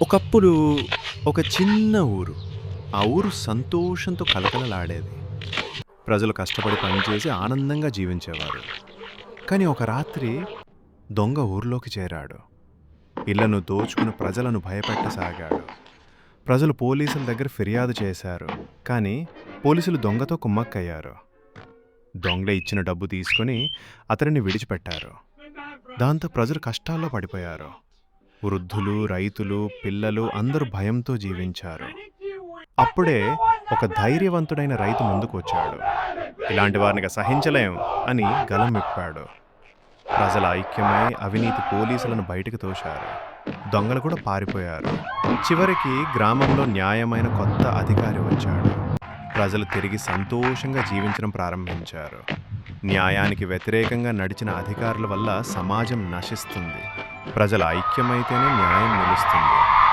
ఒకప్పుడు ఒక చిన్న ఊరు. ఆ ఊరు సంతోషంతో కలకలలాడేది. ప్రజలు కష్టపడి పనిచేసి ఆనందంగా జీవించేవారు. కానీ ఒక రాత్రి దొంగ ఊర్లోకి చేరాడు. ఇళ్లను దోచుకుని ప్రజలను భయపెట్టసాగాడు. ప్రజలు పోలీసుల దగ్గర ఫిర్యాదు చేశారు. కానీ పోలీసులు దొంగతో కుమ్మక్కయ్యారు. దొంగ ఇచ్చిన డబ్బు తీసుకుని అతనిని విడిచిపెట్టారు. దాంతో ప్రజలు కష్టాల్లో పడిపోయారు. వృద్ధులు, రైతులు, పిల్లలు అందరూ భయంతో జీవించారు. అప్పుడే ఒక ధైర్యవంతుడైన రైతు ముందుకు వచ్చాడు. ఇలాంటి వారిని సహించలేం అని గలం విప్పాడు. ప్రజల ఐక్యమై అవినీతి పోలీసులను బయటకు తోశారు. దొంగలు కూడా పారిపోయారు. చివరికి గ్రామంలో న్యాయమైన కొత్త అధికారి వచ్చాడు. ప్రజలు తిరిగి సంతోషంగా జీవించడం ప్రారంభించారు. న్యాయానికి వ్యతిరేకంగా నడిచిన అధికారుల వల్ల సమాజం నశిస్తుంది. ప్రజల ఐక్యమైతేనే న్యాయం నిలుస్తుంది.